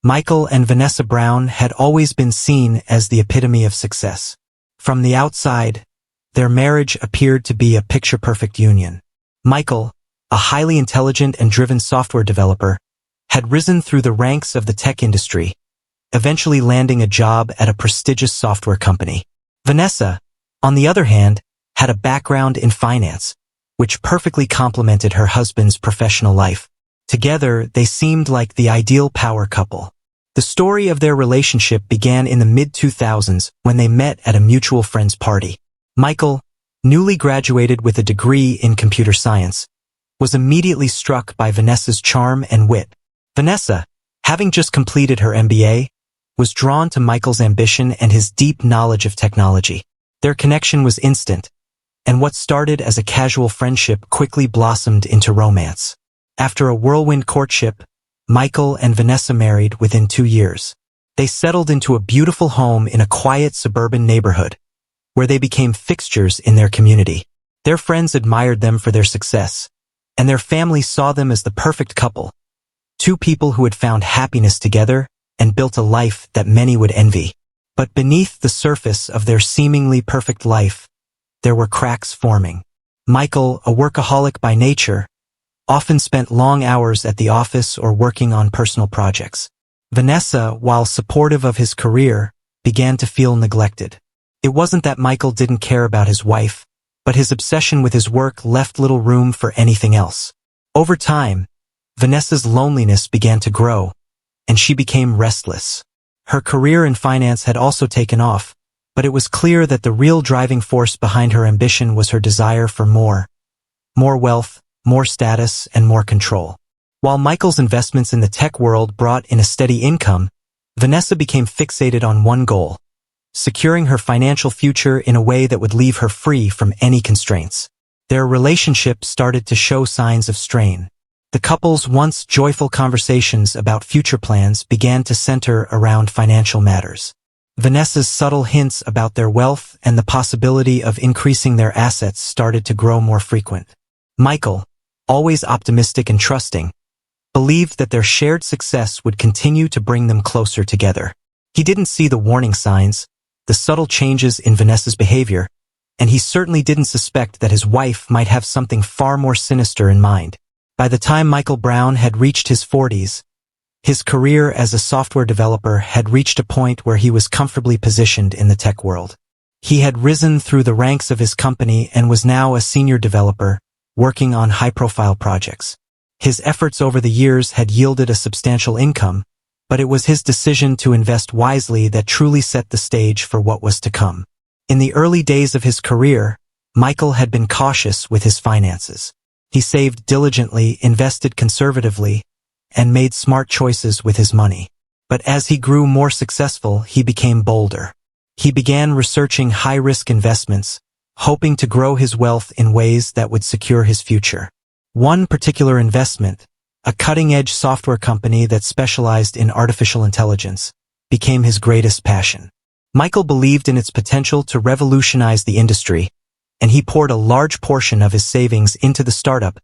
Michael and Vanessa Brown had always been seen as the epitome of success. From the outside, their marriage appeared to be a picture-perfect union. Michael, a highly intelligent and driven software developer, had risen through the ranks of the tech industry, eventually landing a job at a prestigious software company. Vanessa, on the other hand, had a background in finance, which perfectly complemented her husband's professional life. Together, they seemed like the ideal power couple. The story of their relationship began in the mid-2000s when they met at a mutual friend's party. Michael, newly graduated with a degree in computer science, was immediately struck by Vanessa's charm and wit. Vanessa, having just completed her MBA, was drawn to Michael's ambition and his deep knowledge of technology. Their connection was instant, and what started as a casual friendship quickly blossomed into romance. After a whirlwind courtship, Michael and Vanessa married within 2 years. They settled into a beautiful home in a quiet suburban neighborhood, where they became fixtures in their community. Their friends admired them for their success, and their family saw them as the perfect couple, two people who had found happiness together and built a life that many would envy. But beneath the surface of their seemingly perfect life, there were cracks forming. Michael, a workaholic by nature, often spent long hours at the office or working on personal projects. Vanessa, while supportive of his career, began to feel neglected. It wasn't that Michael didn't care about his wife, but his obsession with his work left little room for anything else. Over time, Vanessa's loneliness began to grow, and she became restless. Her career in finance had also taken off, but it was clear that the real driving force behind her ambition was her desire for more wealth, more status, and more control. While Michael's investments in the tech world brought in a steady income, Vanessa became fixated on one goal: securing her financial future in a way that would leave her free from any constraints. Their relationship started to show signs of strain. The couple's once joyful conversations about future plans began to center around financial matters. Vanessa's subtle hints about their wealth and the possibility of increasing their assets started to grow more frequent. Michael, always optimistic and trusting, believed that their shared success would continue to bring them closer together. He didn't see the warning signs, the subtle changes in Vanessa's behavior, and he certainly didn't suspect that his wife might have something far more sinister in mind. By the time Michael Brown had reached his 40s, his career as a software developer had reached a point where he was comfortably positioned in the tech world. He had risen through the ranks of his company and was now a senior developer, working on high-profile projects. His efforts over the years had yielded a substantial income, but it was his decision to invest wisely that truly set the stage for what was to come. In the early days of his career, Michael had been cautious with his finances. He saved diligently, invested conservatively, and made smart choices with his money. But as he grew more successful, he became bolder. He began researching high-risk investments, hoping to grow his wealth in ways that would secure his future. One particular investment, a cutting-edge software company that specialized in artificial intelligence, became his greatest passion. Michael believed in its potential to revolutionize the industry, and he poured a large portion of his savings into the startup,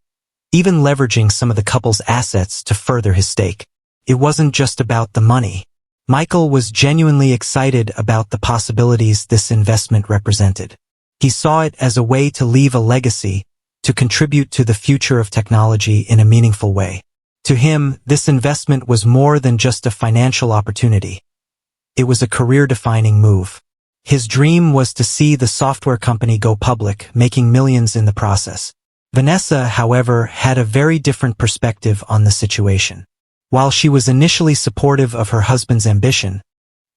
even leveraging some of the couple's assets to further his stake. It wasn't just about the money. Michael was genuinely excited about the possibilities this investment represented. He saw it as a way to leave a legacy, to contribute to the future of technology in a meaningful way. To him, this investment was more than just a financial opportunity. It was a career-defining move. His dream was to see the software company go public, making millions in the process. Vanessa, however, had a very different perspective on the situation. While she was initially supportive of her husband's ambition,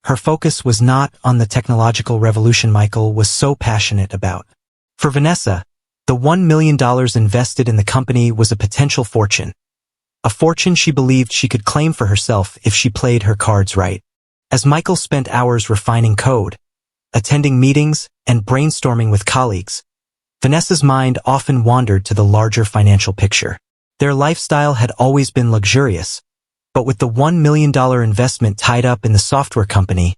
her focus was not on the technological revolution Michael was so passionate about. For Vanessa, the $1 million invested in the company was a potential fortune. A fortune she believed she could claim for herself if she played her cards right. As Michael spent hours refining code, attending meetings, and brainstorming with colleagues, Vanessa's mind often wandered to the larger financial picture. Their lifestyle had always been luxurious, but with the $1 million investment tied up in the software company,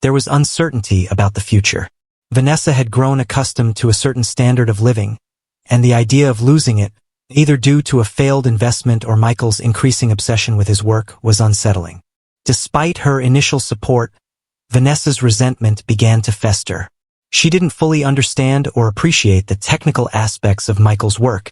there was uncertainty about the future. Vanessa had grown accustomed to a certain standard of living, and the idea of losing it, either due to a failed investment or Michael's increasing obsession with his work, was unsettling. Despite her initial support, Vanessa's resentment began to fester. She didn't fully understand or appreciate the technical aspects of Michael's work,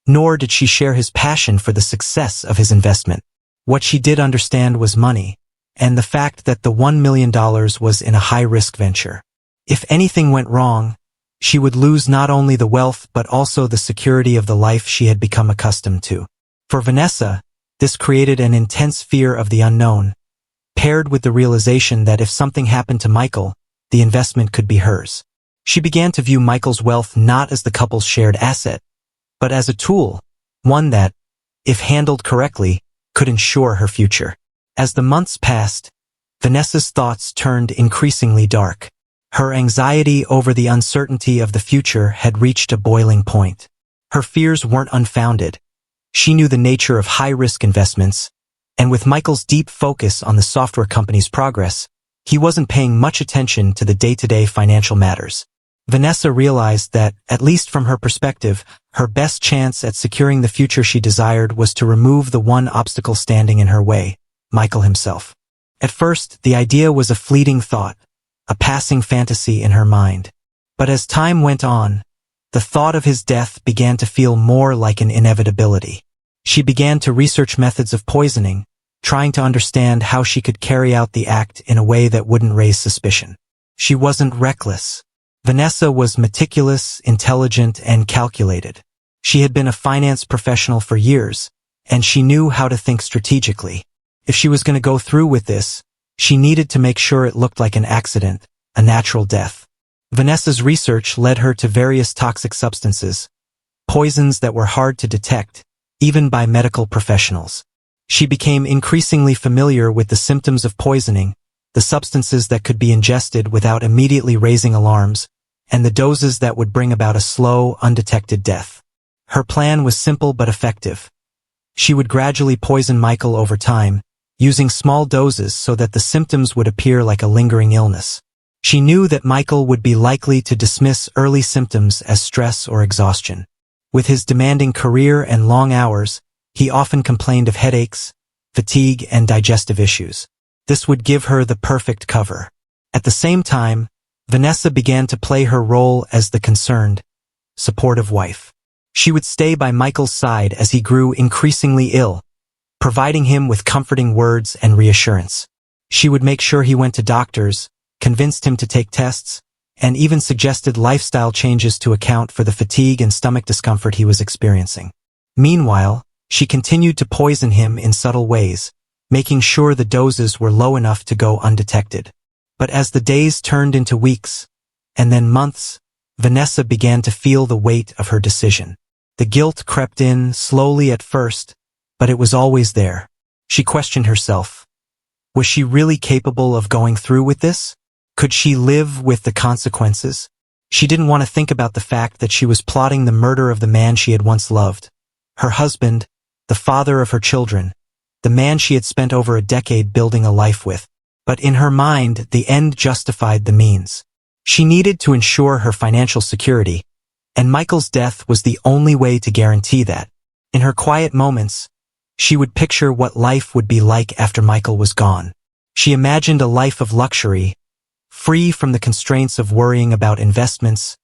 nor did she share his passion for the success of his investment. What she did understand was money, and the fact that the $1 million was in a high-risk venture. If anything went wrong, she would lose not only the wealth but also the security of the life she had become accustomed to. For Vanessa, this created an intense fear of the unknown, paired with the realization that if something happened to Michael, the investment could be hers. She began to view Michael's wealth not as the couple's shared asset, but as a tool, one that, if handled correctly, could ensure her future. As the months passed, Vanessa's thoughts turned increasingly dark. Her anxiety over the uncertainty of the future had reached a boiling point. Her fears weren't unfounded. She knew the nature of high-risk investments, and with Michael's deep focus on the software company's progress, he wasn't paying much attention to the day-to-day financial matters. Vanessa realized that, at least from her perspective, her best chance at securing the future she desired was to remove the one obstacle standing in her way, Michael himself. At first, the idea was a fleeting thought, a passing fantasy in her mind. But as time went on, the thought of his death began to feel more like an inevitability. She began to research methods of poisoning, trying to understand how she could carry out the act in a way that wouldn't raise suspicion. She wasn't reckless. Vanessa was meticulous, intelligent, and calculated. She had been a finance professional for years, and she knew how to think strategically. If she was going to go through with this, she needed to make sure it looked like an accident, a natural death. Vanessa's research led her to various toxic substances, poisons that were hard to detect, even by medical professionals. She became increasingly familiar with the symptoms of poisoning, the substances that could be ingested without immediately raising alarms, and the doses that would bring about a slow, undetected death. Her plan was simple but effective. She would gradually poison Michael over time, using small doses so that the symptoms would appear like a lingering illness. She knew that Michael would be likely to dismiss early symptoms as stress or exhaustion. With his demanding career and long hours, he often complained of headaches, fatigue, and digestive issues. This would give her the perfect cover. At the same time, Vanessa began to play her role as the concerned, supportive wife. She would stay by Michael's side as he grew increasingly ill, providing him with comforting words and reassurance. She would make sure he went to doctors, convinced him to take tests, and even suggested lifestyle changes to account for the fatigue and stomach discomfort he was experiencing. Meanwhile, she continued to poison him in subtle ways, making sure the doses were low enough to go undetected. But as the days turned into weeks, and then months, Vanessa began to feel the weight of her decision. The guilt crept in slowly at first, but it was always there. She questioned herself. Was she really capable of going through with this? Could she live with the consequences? She didn't want to think about the fact that she was plotting the murder of the man she had once loved. Her husband, the father of her children, the man she had spent over a decade building a life with. But in her mind, the end justified the means. She needed to ensure her financial security, and Michael's death was the only way to guarantee that. In her quiet moments, she would picture what life would be like after Michael was gone. She imagined a life of luxury, free from the constraints of worrying about investments,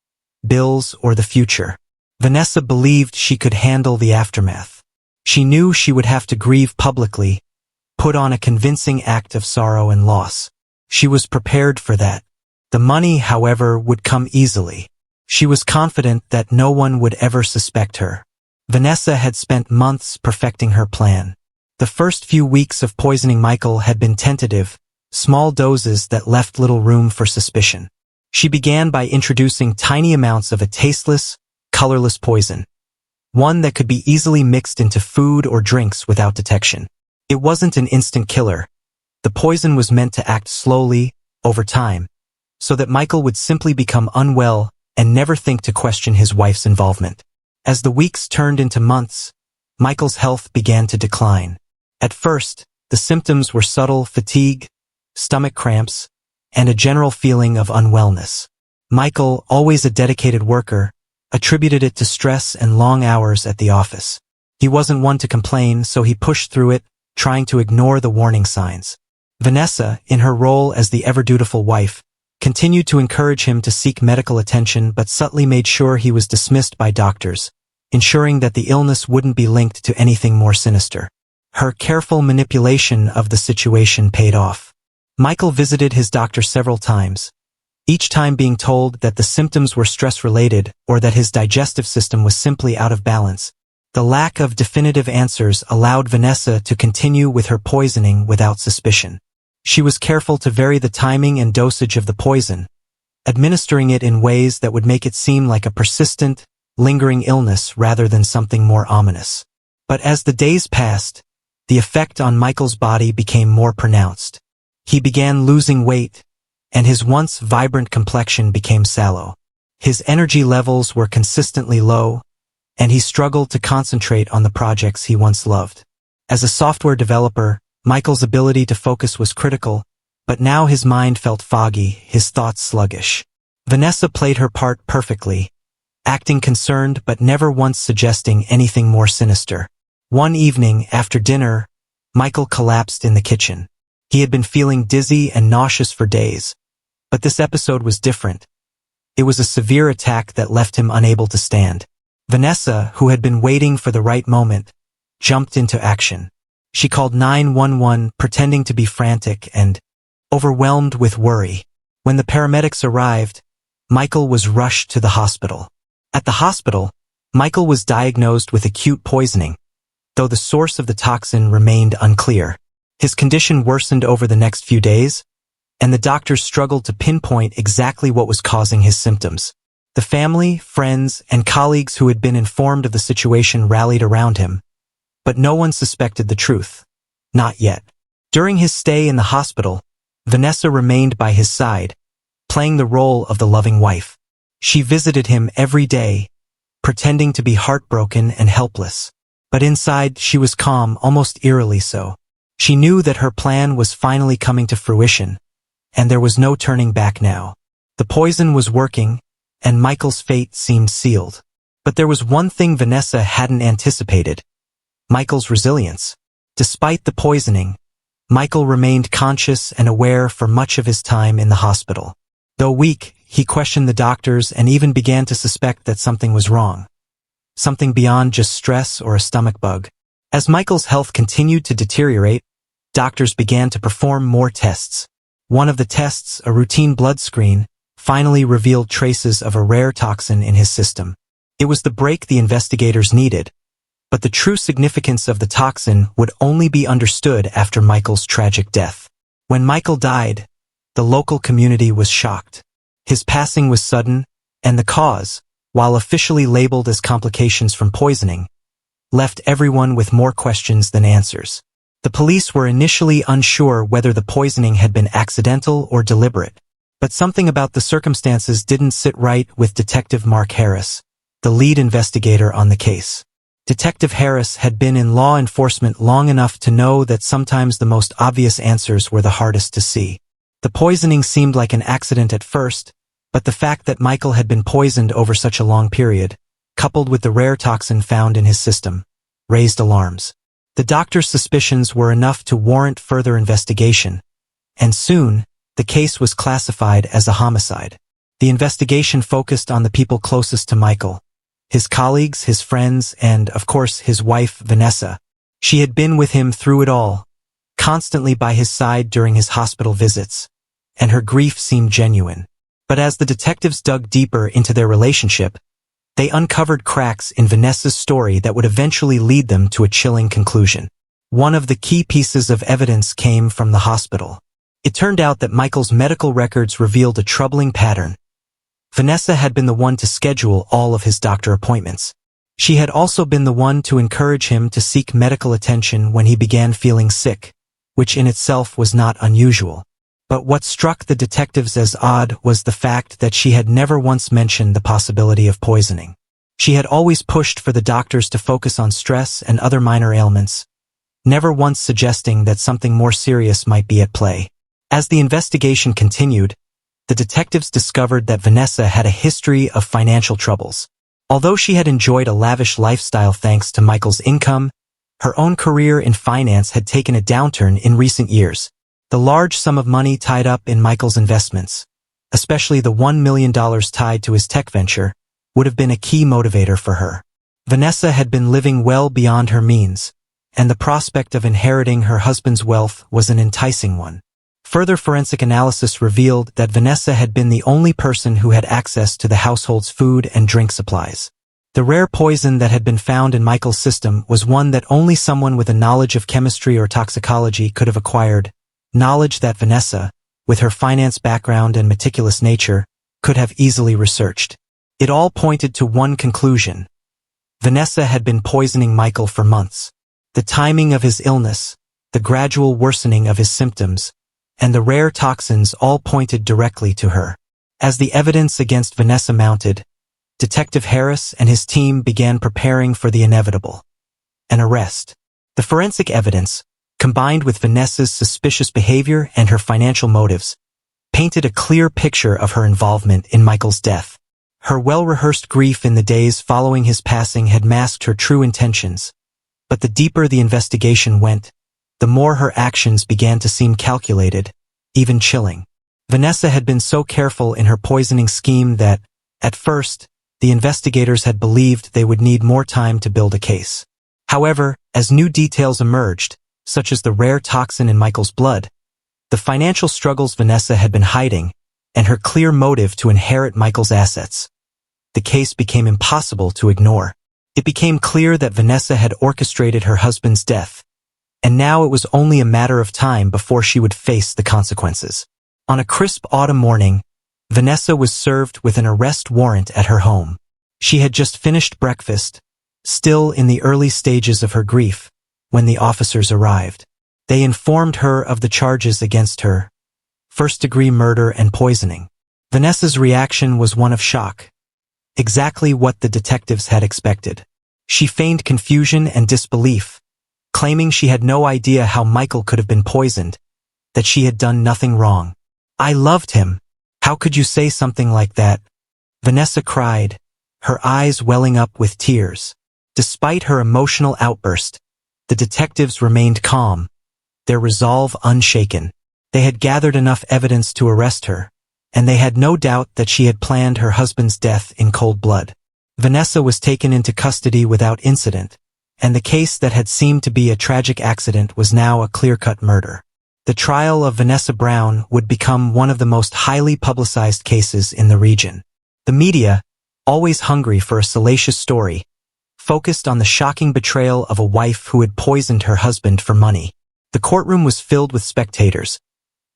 bills, or the future. Vanessa believed she could handle the aftermath. She knew she would have to grieve publicly, put on a convincing act of sorrow and loss. She was prepared for that. The money, however, would come easily. She was confident that no one would ever suspect her. Vanessa had spent months perfecting her plan. The first few weeks of poisoning Michael had been tentative, small doses that left little room for suspicion. She began by introducing tiny amounts of a tasteless, colorless poison, one that could be easily mixed into food or drinks without detection. It wasn't an instant killer. The poison was meant to act slowly, over time, so that Michael would simply become unwell and never think to question his wife's involvement. As the weeks turned into months, Michael's health began to decline. At first, the symptoms were subtle fatigue, stomach cramps, and a general feeling of unwellness. Michael, always a dedicated worker, attributed it to stress and long hours at the office. He wasn't one to complain, so he pushed through it, trying to ignore the warning signs. Vanessa, in her role as the ever-dutiful wife, continued to encourage him to seek medical attention but subtly made sure he was dismissed by doctors, ensuring that the illness wouldn't be linked to anything more sinister. Her careful manipulation of the situation paid off. Michael visited his doctor several times, each time being told that the symptoms were stress-related or that his digestive system was simply out of balance. The lack of definitive answers allowed Vanessa to continue with her poisoning without suspicion. She was careful to vary the timing and dosage of the poison, administering it in ways that would make it seem like a persistent, lingering illness rather than something more ominous. But as the days passed, the effect on Michael's body became more pronounced. He began losing weight, and his once vibrant complexion became sallow. His energy levels were consistently low, and he struggled to concentrate on the projects he once loved. As a software developer, Michael's ability to focus was critical, but now his mind felt foggy, his thoughts sluggish. Vanessa played her part perfectly, acting concerned but never once suggesting anything more sinister. One evening, after dinner, Michael collapsed in the kitchen. He had been feeling dizzy and nauseous for days, but this episode was different. It was a severe attack that left him unable to stand. Vanessa, who had been waiting for the right moment, jumped into action. She called 911, pretending to be frantic and overwhelmed with worry. When the paramedics arrived, Michael was rushed to the hospital. At the hospital, Michael was diagnosed with acute poisoning, though the source of the toxin remained unclear. His condition worsened over the next few days, and the doctors struggled to pinpoint exactly what was causing his symptoms. The family, friends, and colleagues who had been informed of the situation rallied around him, but no one suspected the truth. Not yet. During his stay in the hospital, Vanessa remained by his side, playing the role of the loving wife. She visited him every day, pretending to be heartbroken and helpless. But inside, she was calm, almost eerily so. She knew that her plan was finally coming to fruition, and there was no turning back now. The poison was working, and Michael's fate seemed sealed. But there was one thing Vanessa hadn't anticipated: Michael's resilience. Despite the poisoning, Michael remained conscious and aware for much of his time in the hospital. Though weak, he questioned the doctors and even began to suspect that something was wrong. Something beyond just stress or a stomach bug. As Michael's health continued to deteriorate, doctors began to perform more tests. One of the tests, a routine blood screen, finally revealed traces of a rare toxin in his system. It was the break the investigators needed, but the true significance of the toxin would only be understood after Michael's tragic death. When Michael died, the local community was shocked. His passing was sudden, and the cause, while officially labeled as complications from poisoning, left everyone with more questions than answers. The police were initially unsure whether the poisoning had been accidental or deliberate, but something about the circumstances didn't sit right with Detective Mark Harris, the lead investigator on the case. Detective Harris had been in law enforcement long enough to know that sometimes the most obvious answers were the hardest to see. The poisoning seemed like an accident at first, but the fact that Michael had been poisoned over such a long period, coupled with the rare toxin found in his system, raised alarms. The doctor's suspicions were enough to warrant further investigation, and soon, the case was classified as a homicide. The investigation focused on the people closest to Michael: his colleagues, his friends, and, of course, his wife, Vanessa. She had been with him through it all, constantly by his side during his hospital visits, and her grief seemed genuine. But as the detectives dug deeper into their relationship, they uncovered cracks in Vanessa's story that would eventually lead them to a chilling conclusion. One of the key pieces of evidence came from the hospital. It turned out that Michael's medical records revealed a troubling pattern. Vanessa had been the one to schedule all of his doctor appointments. She had also been the one to encourage him to seek medical attention when he began feeling sick, which in itself was not unusual. But what struck the detectives as odd was the fact that she had never once mentioned the possibility of poisoning. She had always pushed for the doctors to focus on stress and other minor ailments, never once suggesting that something more serious might be at play. As the investigation continued, the detectives discovered that Vanessa had a history of financial troubles. Although she had enjoyed a lavish lifestyle thanks to Michael's income, her own career in finance had taken a downturn in recent years. The large sum of money tied up in Michael's investments, especially the $1 million tied to his tech venture, would have been a key motivator for her. Vanessa had been living well beyond her means, and the prospect of inheriting her husband's wealth was an enticing one. Further forensic analysis revealed that Vanessa had been the only person who had access to the household's food and drink supplies. The rare poison that had been found in Michael's system was one that only someone with a knowledge of chemistry or toxicology could have acquired, knowledge that Vanessa, with her finance background and meticulous nature, could have easily researched. It all pointed to one conclusion. Vanessa had been poisoning Michael for months. The timing of his illness, the gradual worsening of his symptoms, and the rare toxins all pointed directly to her. As the evidence against Vanessa mounted, Detective Harris and his team began preparing for the inevitable: an arrest. The forensic evidence, combined with Vanessa's suspicious behavior and her financial motives, painted a clear picture of her involvement in Michael's death. Her well-rehearsed grief in the days following his passing had masked her true intentions, but the deeper the investigation went, the more her actions began to seem calculated, even chilling. Vanessa had been so careful in her poisoning scheme that, at first, the investigators had believed they would need more time to build a case. However, as new details emerged, such as the rare toxin in Michael's blood, the financial struggles Vanessa had been hiding, and her clear motive to inherit Michael's assets, the case became impossible to ignore. It became clear that Vanessa had orchestrated her husband's death, and now it was only a matter of time before she would face the consequences. On a crisp autumn morning, Vanessa was served with an arrest warrant at her home. She had just finished breakfast, still in the early stages of her grief, when the officers arrived. They informed her of the charges against her: first-degree murder and poisoning. Vanessa's reaction was one of shock. Exactly what the detectives had expected. She feigned confusion and disbelief, claiming she had no idea how Michael could have been poisoned, that she had done nothing wrong. "I loved him. How could you say something like that?" Vanessa cried, her eyes welling up with tears. Despite her emotional outburst, the detectives remained calm, their resolve unshaken. They had gathered enough evidence to arrest her, and they had no doubt that she had planned her husband's death in cold blood. Vanessa was taken into custody without incident, and the case that had seemed to be a tragic accident was now a clear-cut murder. The trial of Vanessa Brown would become one of the most highly publicized cases in the region. The media, always hungry for a salacious story, focused on the shocking betrayal of a wife who had poisoned her husband for money. The courtroom was filled with spectators,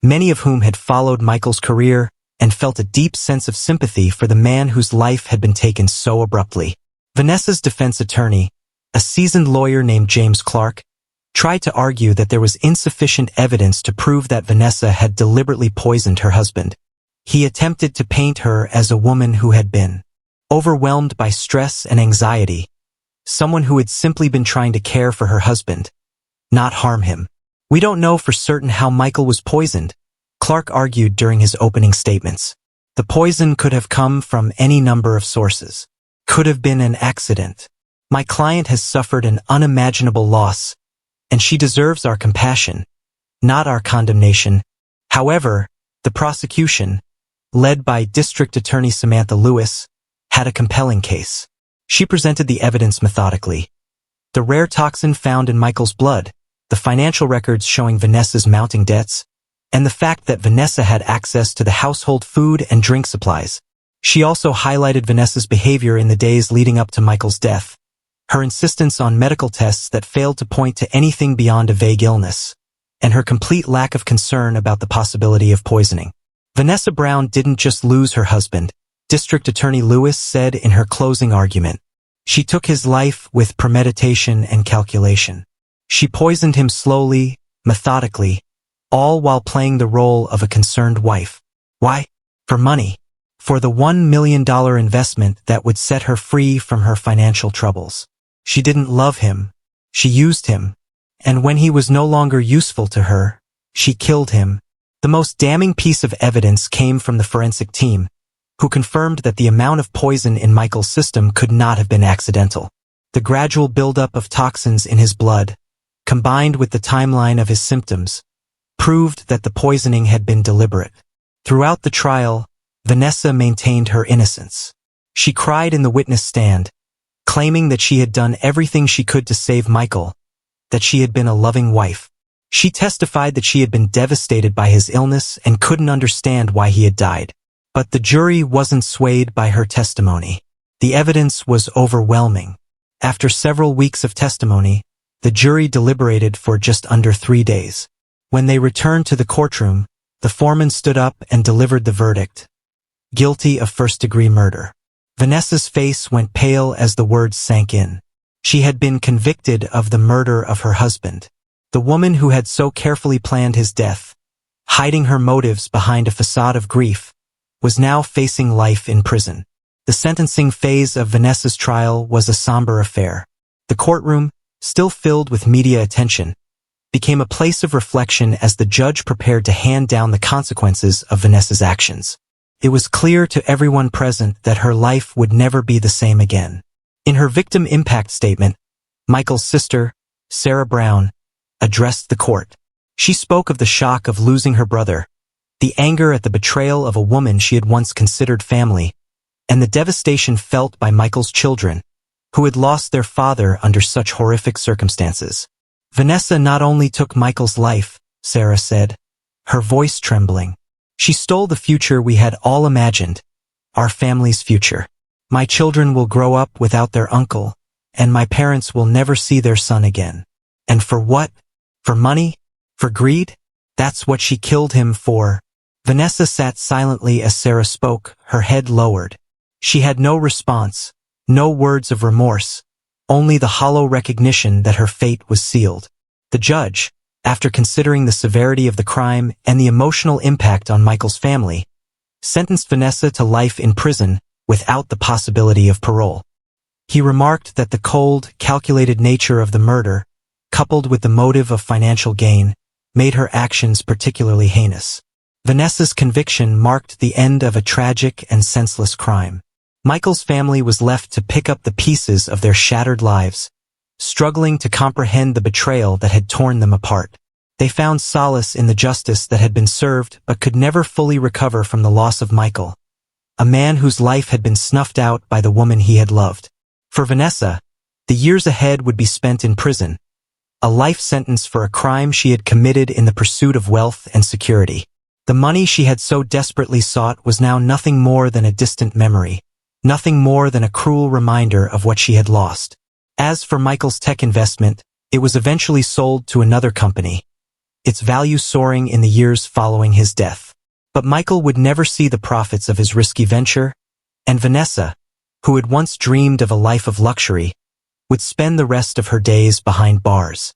many of whom had followed Michael's career and felt a deep sense of sympathy for the man whose life had been taken so abruptly. Vanessa's defense attorney, a seasoned lawyer named James Clark, tried to argue that there was insufficient evidence to prove that Vanessa had deliberately poisoned her husband. He attempted to paint her as a woman who had been overwhelmed by stress and anxiety, someone who had simply been trying to care for her husband, not harm him. "We don't know for certain how Michael was poisoned," Clark argued during his opening statements. "The poison could have come from any number of sources. Could have been an accident. My client has suffered an unimaginable loss, and she deserves our compassion, not our condemnation." However, the prosecution, led by District Attorney Samantha Lewis, had a compelling case. She presented the evidence methodically. The rare toxin found in Michael's blood, the financial records showing Vanessa's mounting debts, and the fact that Vanessa had access to the household food and drink supplies. She also highlighted Vanessa's behavior in the days leading up to Michael's death, her insistence on medical tests that failed to point to anything beyond a vague illness, and her complete lack of concern about the possibility of poisoning. Vanessa Brown didn't just lose her husband, District Attorney Lewis said in her closing argument. She took his life with premeditation and calculation. She poisoned him slowly, methodically, all while playing the role of a concerned wife. Why? For money. For the $1 million investment that would set her free from her financial troubles. She didn't love him. She used him. And when he was no longer useful to her, she killed him. The most damning piece of evidence came from the forensic team, who confirmed that the amount of poison in Michael's system could not have been accidental. The gradual buildup of toxins in his blood, combined with the timeline of his symptoms, proved that the poisoning had been deliberate. Throughout the trial, Vanessa maintained her innocence. She cried in the witness stand, claiming that she had done everything she could to save Michael, that she had been a loving wife. She testified that she had been devastated by his illness and couldn't understand why he had died. But the jury wasn't swayed by her testimony. The evidence was overwhelming. After several weeks of testimony, the jury deliberated for just under 3 days. When they returned to the courtroom, the foreman stood up and delivered the verdict: guilty of first-degree murder. Vanessa's face went pale as the words sank in. She had been convicted of the murder of her husband. The woman who had so carefully planned his death, hiding her motives behind a facade of grief, was now facing life in prison. The sentencing phase of Vanessa's trial was a somber affair. The courtroom, still filled with media attention, became a place of reflection as the judge prepared to hand down the consequences of Vanessa's actions. It was clear to everyone present that her life would never be the same again. In her victim impact statement, Michael's sister, Sarah Brown, addressed the court. She spoke of the shock of losing her brother, the anger at the betrayal of a woman she had once considered family, and the devastation felt by Michael's children, who had lost their father under such horrific circumstances. Vanessa not only took Michael's life, Sarah said, her voice trembling. She stole the future we had all imagined, our family's future. My children will grow up without their uncle, and my parents will never see their son again. And for what? For money? For greed? That's what she killed him for. Vanessa sat silently as Sarah spoke, her head lowered. She had no response, no words of remorse, only the hollow recognition that her fate was sealed. The judge, after considering the severity of the crime and the emotional impact on Michael's family, sentenced Vanessa to life in prison without the possibility of parole. He remarked that the cold, calculated nature of the murder, coupled with the motive of financial gain, made her actions particularly heinous. Vanessa's conviction marked the end of a tragic and senseless crime. Michael's family was left to pick up the pieces of their shattered lives, struggling to comprehend the betrayal that had torn them apart. They found solace in the justice that had been served but could never fully recover from the loss of Michael, a man whose life had been snuffed out by the woman he had loved. For Vanessa, the years ahead would be spent in prison, a life sentence for a crime she had committed in the pursuit of wealth and security. The money she had so desperately sought was now nothing more than a distant memory, nothing more than a cruel reminder of what she had lost. As for Michael's tech investment, it was eventually sold to another company, its value soaring in the years following his death. But Michael would never see the profits of his risky venture, and Vanessa, who had once dreamed of a life of luxury, would spend the rest of her days behind bars.